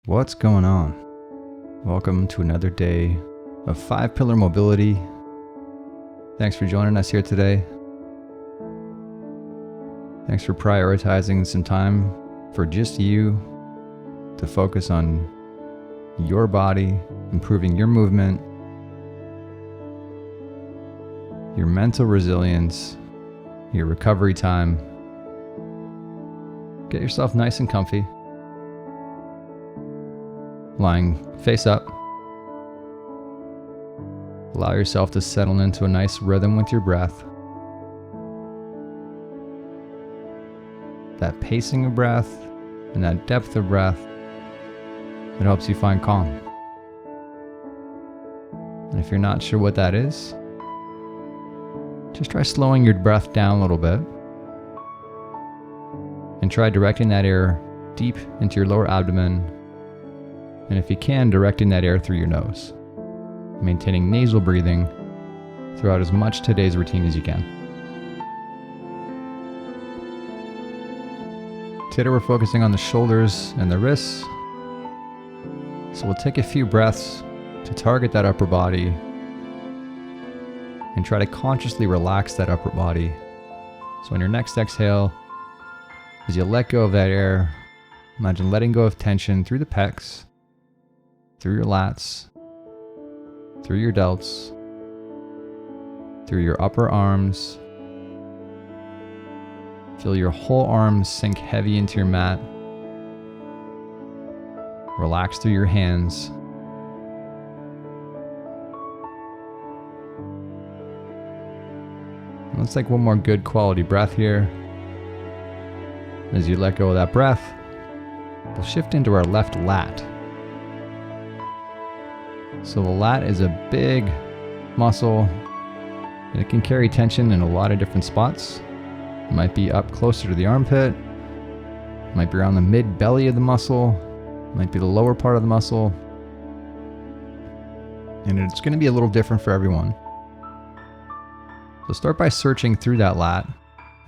What's going on? Welcome to another day of 5-pillar mobility. Thanks for joining us here today. Thanks for prioritizing some time for just you to focus on your body, improving your movement, your mental resilience, your recovery time. Get yourself nice and comfy. Lying face up. Allow yourself to settle into a nice rhythm with your breath. That pacing of breath and that depth of breath that helps you find calm. And if you're not sure what that is, just try slowing your breath down a little bit and try directing that air deep into your lower abdomen. And if you can, directing that air through your nose, maintaining nasal breathing throughout as much today's routine as you can. Today we're focusing on the shoulders and the wrists. So we'll take a few breaths to target that upper body and try to consciously relax that upper body. So on your next exhale, as you let go of that air, imagine letting go of tension through the pecs, through your lats, through your delts, through your upper arms. Feel your whole arms sink heavy into your mat. Relax through your hands. And let's take one more good quality breath here. As you let go of that breath, we'll shift into our left lat. So the lat is a big muscle, and it can carry tension in a lot of different spots. It might be up closer to the armpit, it might be around the mid belly of the muscle, it might be the lower part of the muscle, and it's going to be a little different for everyone. So start by searching through that lat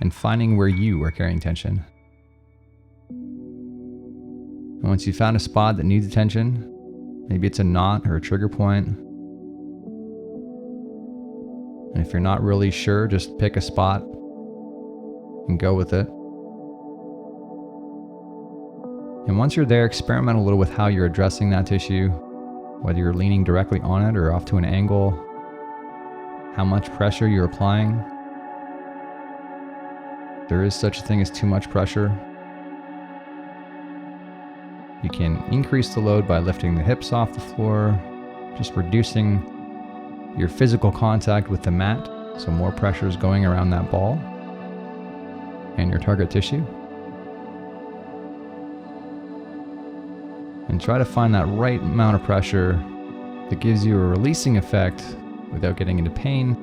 and finding where you are carrying tension. And once you've found a spot that needs attention, maybe it's a knot or a trigger point. And if you're not really sure, just pick a spot and go with it. And once you're there, experiment a little with how you're addressing that tissue, whether you're leaning directly on it or off to an angle, how much pressure you're applying. There is such a thing as too much pressure. You can increase the load by lifting the hips off the floor, just reducing your physical contact with the mat, so more pressure is going around that ball and your target tissue. And try to find that right amount of pressure that gives you a releasing effect without getting into pain,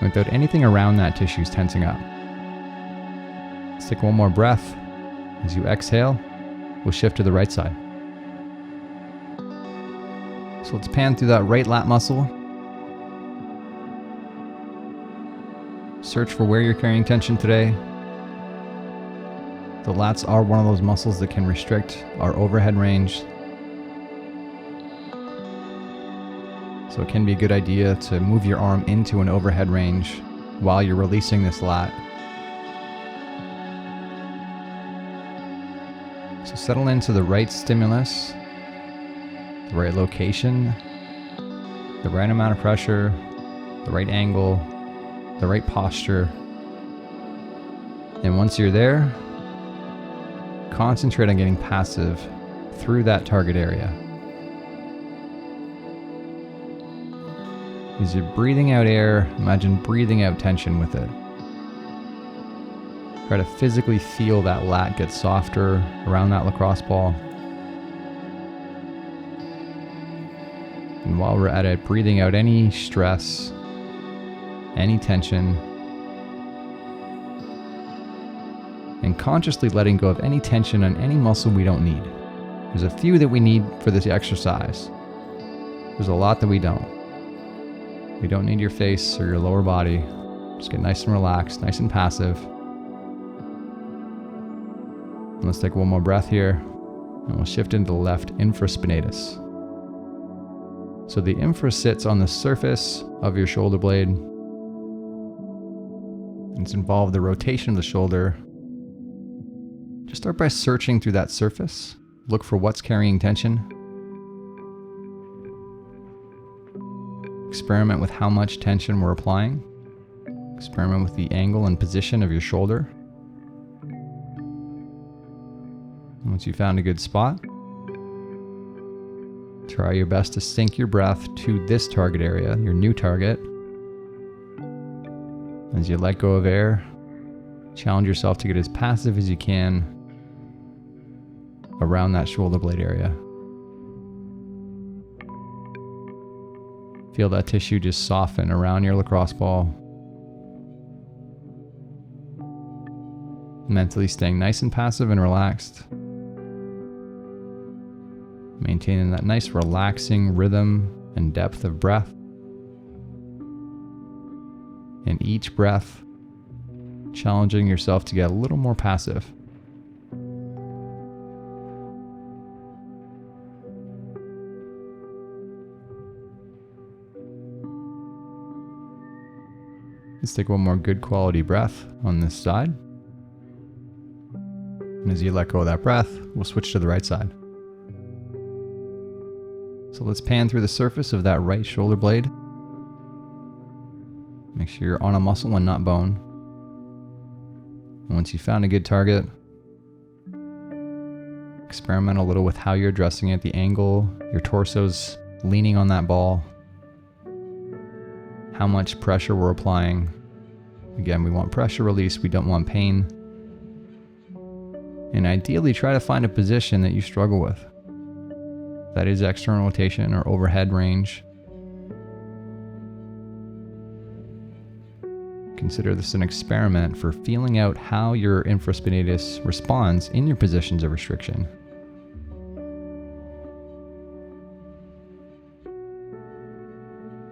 without anything around that tissue tensing up. Let's take one more breath. As you exhale, we'll shift to the right side. So let's pan through that right lat muscle. Search for where you're carrying tension today. The lats are one of those muscles that can restrict our overhead range. So it can be a good idea to move your arm into an overhead range while you're releasing this lat. So settle into the right stimulus, the right location, the right amount of pressure, the right angle, the right posture. And once you're there, concentrate on getting passive through that target area. As you're breathing out air, imagine breathing out tension with it. Try to physically feel that lat get softer around that lacrosse ball. And while we're at it, breathing out any stress, any tension, and consciously letting go of any tension on any muscle we don't need. There's a few that we need for this exercise. There's a lot that we don't. We don't need your face or your lower body. Just get nice and relaxed, nice and passive. Let's take one more breath here. And we'll shift into the left infraspinatus. So the infra sits on the surface of your shoulder blade. It's involved the rotation of the shoulder. Just start by searching through that surface. Look for what's carrying tension. Experiment with how much tension we're applying. Experiment with the angle and position of your shoulder. Once you found a good spot, try your best to sync your breath to this target area, your new target. As you let go of air, challenge yourself to get as passive as you can around that shoulder blade area. Feel that tissue just soften around your lacrosse ball. Mentally staying nice and passive and relaxed. Maintaining that nice relaxing rhythm and depth of breath. And each breath, challenging yourself to get a little more passive. Let's take one more good quality breath on this side. And as you let go of that breath, we'll switch to the right side. So let's pan through the surface of that right shoulder blade. Make sure you're on a muscle and not bone. And once you found a good target, experiment a little with how you're addressing it, the angle, your torso's leaning on that ball, how much pressure we're applying. Again, we want pressure release, we don't want pain. And ideally, try to find a position that you struggle with. That is external rotation or overhead range. Consider this an experiment for feeling out how your infraspinatus responds in your positions of restriction.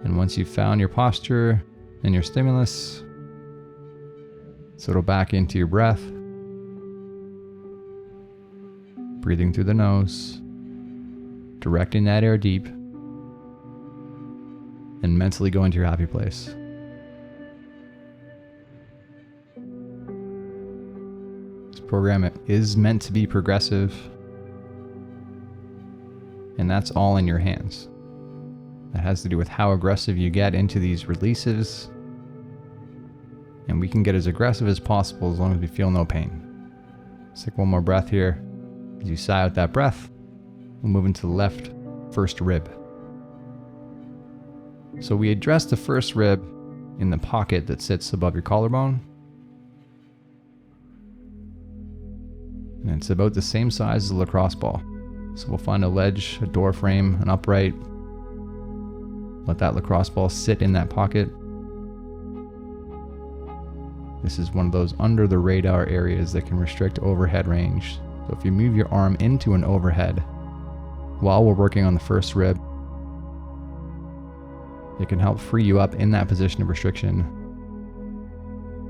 And once you've found your posture and your stimulus, settle back into your breath. Breathing through the nose, directing that air deep, and mentally go into your happy place. This program is meant to be progressive, and that's all in your hands. That has to do with how aggressive you get into these releases, and we can get as aggressive as possible as long as we feel no pain. Let's take one more breath here. As you sigh out that breath, we'll move into the left first rib. So we address the first rib in the pocket that sits above your collarbone. And it's about the same size as a lacrosse ball. So we'll find a ledge, a door frame, an upright. Let that lacrosse ball sit in that pocket. This is one of those under the radar areas that can restrict overhead range. So if you move your arm into an overhead while we're working on the first rib, it can help free you up in that position of restriction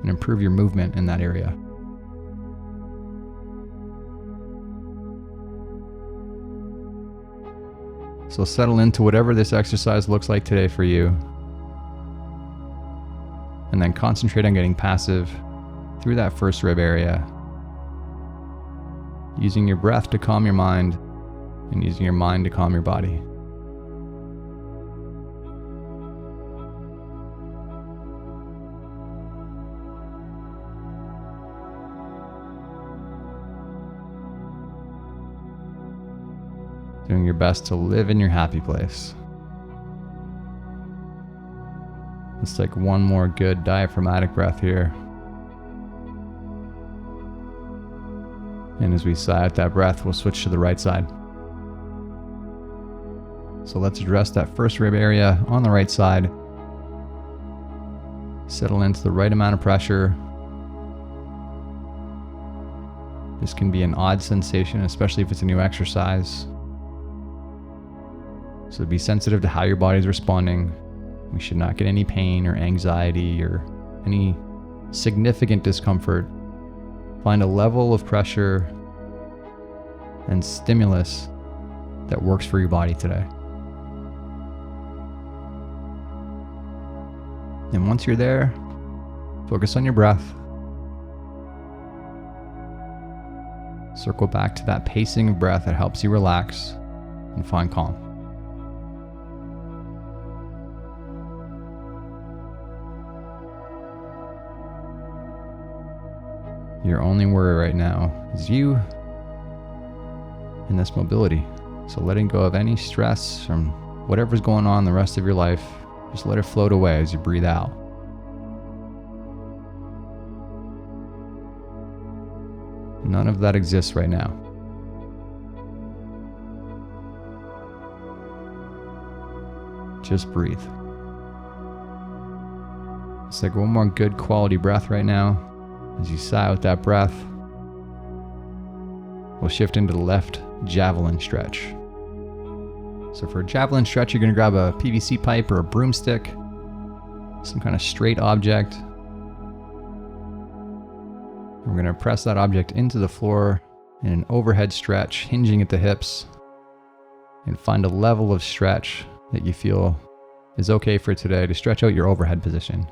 and improve your movement in that area. So settle into whatever this exercise looks like today for you, and then concentrate on getting passive through that first rib area, using your breath to calm your mind and using your mind to calm your body. Doing your best to live in your happy place. Let's take one more good diaphragmatic breath here. And as we sigh out that breath, we'll switch to the right side. So let's address that first rib area on the right side. Settle into the right amount of pressure. This can be an odd sensation, especially if it's a new exercise. So be sensitive to how your body's responding. We should not get any pain or anxiety or any significant discomfort. Find a level of pressure and stimulus that works for your body today. And once you're there, focus on your breath. Circle back to that pacing of breath that helps you relax and find calm. Your only worry right now is you and this mobility. So letting go of any stress from whatever's going on the rest of your life, just let it float away as you breathe out. None of that exists right now. Just breathe. Let's take one more good quality breath right now. As you sigh out that breath, we'll shift into the left javelin stretch. So for a javelin stretch, you're going to grab a PVC pipe or a broomstick, some kind of straight object. We're going to press that object into the floor in an overhead stretch, hinging at the hips, and find a level of stretch that you feel is okay for today to stretch out your overhead position.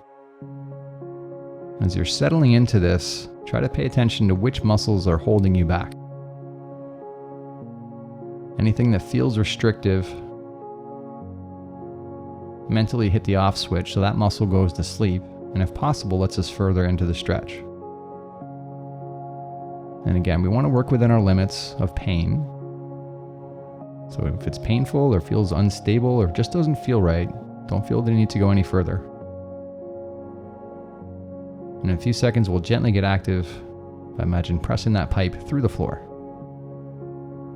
As you're settling into this, try to pay attention to which muscles are holding you back. Anything that feels restrictive, mentally hit the off switch so that muscle goes to sleep, and if possible, lets us further into the stretch. And again, we want to work within our limits of pain. So if it's painful or feels unstable or just doesn't feel right, don't feel the need to go any further. In a few seconds, we'll gently get active by pressing that pipe through the floor.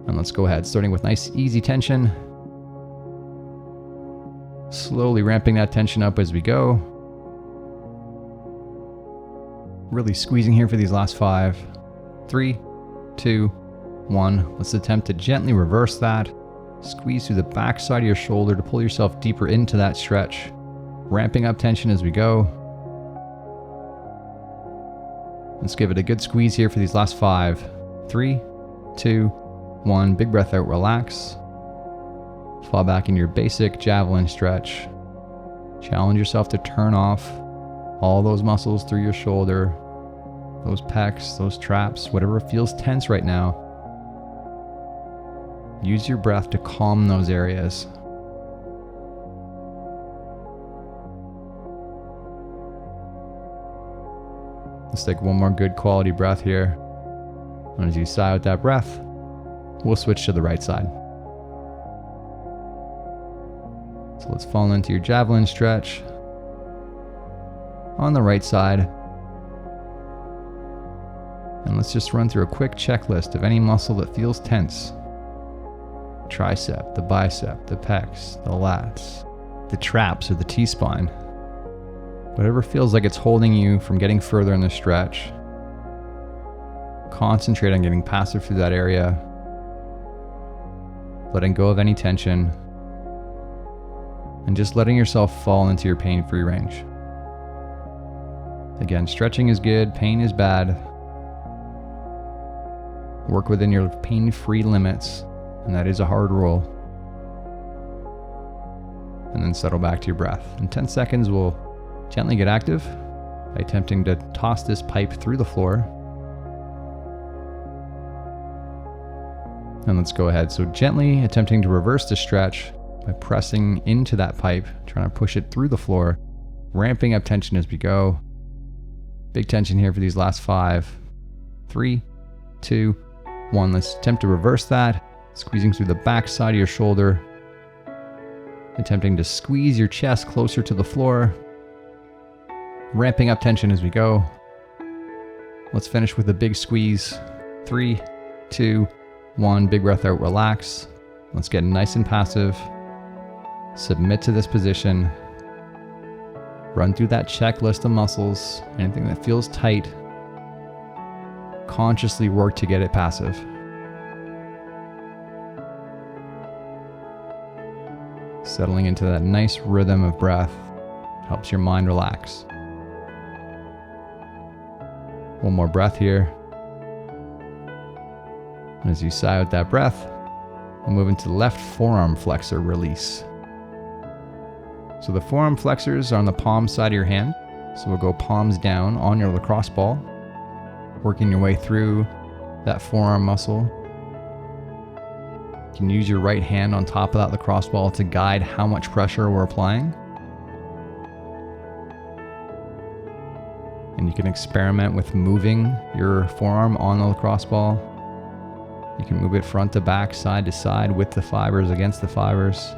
And let's go ahead, starting with nice easy tension. Slowly ramping that tension up as we go. Really squeezing here for these last 5. 3, 2, 1. Let's attempt to gently reverse that. Squeeze through the back side of your shoulder to pull yourself deeper into that stretch. Ramping up tension as we go. Let's give it a good squeeze here for these last 5. 3, 2, 1. Big breath out, relax. Fall back in your basic javelin stretch. Challenge yourself to turn off all those muscles through your shoulder, those pecs, those traps, whatever feels tense right now. Use your breath to calm those areas. Let's take one more good quality breath here. And as you sigh out that breath, we'll switch to the right side. So let's fall into your javelin stretch on the right side. And let's just run through a quick checklist of any muscle that feels tense. Tricep, the bicep, the pecs, the lats, the traps or the T-spine. Whatever feels like it's holding you from getting further in the stretch. Concentrate on getting passive through that area. Letting go of any tension. And just letting yourself fall into your pain-free range. Again, stretching is good, pain is bad. Work within your pain-free limits, and that is a hard rule. And then settle back to your breath. In 10 seconds, we'll gently get active by attempting to toss this pipe through the floor. And let's go ahead. So gently attempting to reverse the stretch by pressing into that pipe, trying to push it through the floor, ramping up tension as we go. Big tension here for these last 5. 3, 2, 1. Let's attempt to reverse that, squeezing through the back side of your shoulder, attempting to squeeze your chest closer to the floor, ramping up tension as we go. Let's finish with a big squeeze. 3, 2, 1. Big breath out, relax. Let's get nice and passive. Submit to this position. Run through that checklist of muscles. Anything that feels tight, consciously work to get it passive. Settling into that nice rhythm of breath helps your mind relax. One more breath here. And as you sigh out that breath, we'll move into the left forearm flexor release. So the forearm flexors are on the palm side of your hand. So we'll go palms down on your lacrosse ball, working your way through that forearm muscle. You can use your right hand on top of that lacrosse ball to guide how much pressure we're applying. And you can experiment with moving your forearm on the lacrosse ball. You can move it front to back, side to side, with the fibers, against the fibers.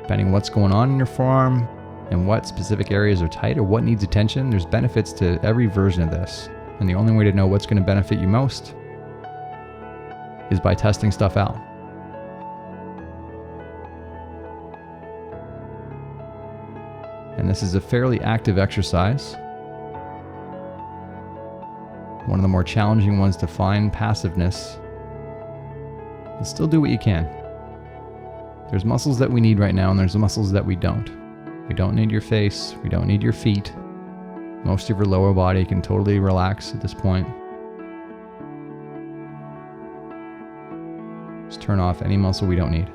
Depending on what's going on in your forearm and what specific areas are tight or what needs attention, there's benefits to every version of this. And the only way to know what's going to benefit you most is by testing stuff out. And this is a fairly active exercise. One of the more challenging ones to find passiveness. But still do what you can. There's muscles that we need right now, and there's muscles that we don't. We don't need your face, we don't need your feet. Most of your lower body can totally relax at this point. Just turn off any muscle we don't need.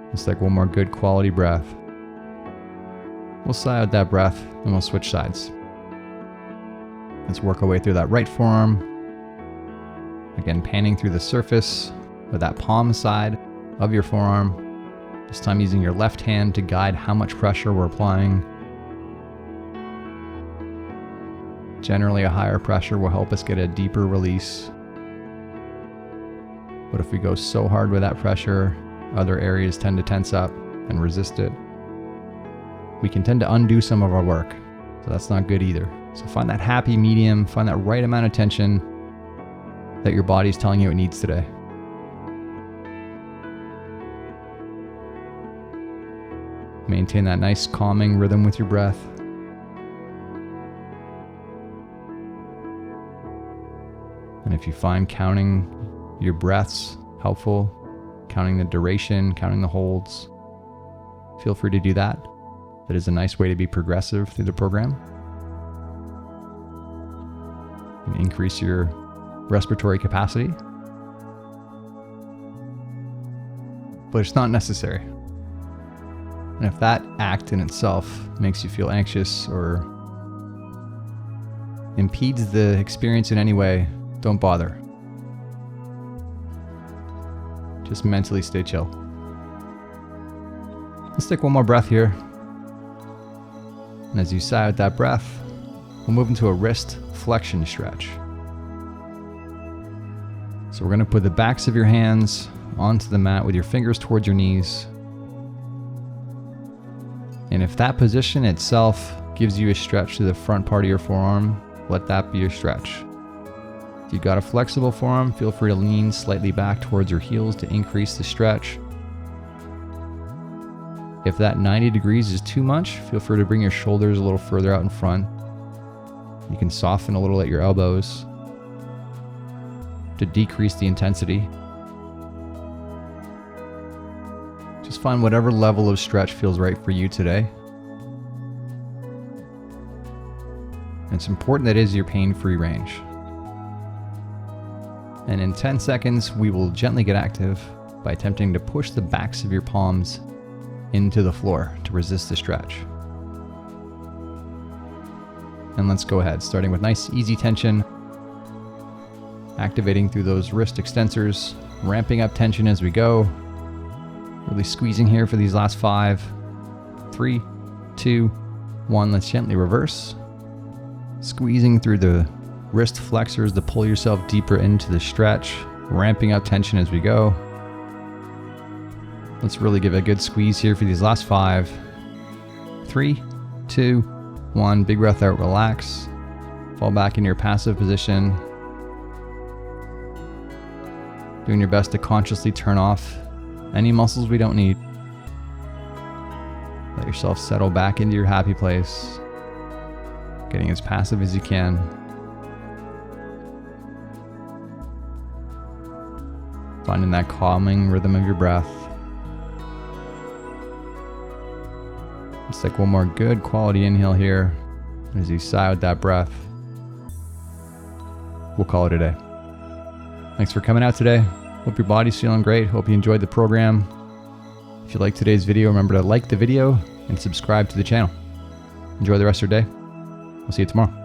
Let's take one more good quality breath. We'll sigh out that breath and we'll switch sides. Let's work our way through that right forearm. Again, panning through the surface with that palm side of your forearm. This time using your left hand to guide how much pressure we're applying. Generally, a higher pressure will help us get a deeper release. But if we go so hard with that pressure, other areas tend to tense up and resist it. We can tend to undo some of our work, so that's not good either. So find that happy medium, find that right amount of tension that your body's telling you it needs today. Maintain that nice calming rhythm with your breath. And if you find counting your breaths helpful, counting the duration, counting the holds, feel free to do that. That is a nice way to be progressive through the program. And increase your respiratory capacity. But it's not necessary. And if that act in itself makes you feel anxious or impedes the experience in any way, don't bother. Just mentally stay chill. Let's take one more breath here. And as you sigh out that breath, we'll move into a wrist flexion stretch. So we're going to put the backs of your hands onto the mat with your fingers towards your knees. And if that position itself gives you a stretch to the front part of your forearm, let that be your stretch. If you've got a flexible forearm, feel free to lean slightly back towards your heels to increase the stretch. If that 90 degrees is too much, feel free to bring your shoulders a little further out in front. You can soften a little at your elbows to decrease the intensity. Just find whatever level of stretch feels right for you today. And it's important that it is your pain-free range. And in 10 seconds, we will gently get active by attempting to push the backs of your palms into the floor to resist the stretch. And let's go ahead, starting with nice easy tension, activating through those wrist extensors, ramping up tension as we go, really squeezing here for these last 5, 3, 2, 1. Let's gently reverse, squeezing through the wrist flexors to pull yourself deeper into the stretch, ramping up tension as we go. Let's really give it a good squeeze here for these last 5, 3, 2, 1. Big breath out, relax. Fall back into your passive position. Doing your best to consciously turn off any muscles we don't need. Let yourself settle back into your happy place. Getting as passive as you can. Finding that calming rhythm of your breath. Let's Let's take one more good quality inhale here as you sigh with that breath. We'll call it a day. Thanks for coming out today. Hope your body's feeling great. Hope you enjoyed the program. If you liked today's video, remember to like the video and subscribe to the channel. Enjoy the rest of your day. We'll see you tomorrow.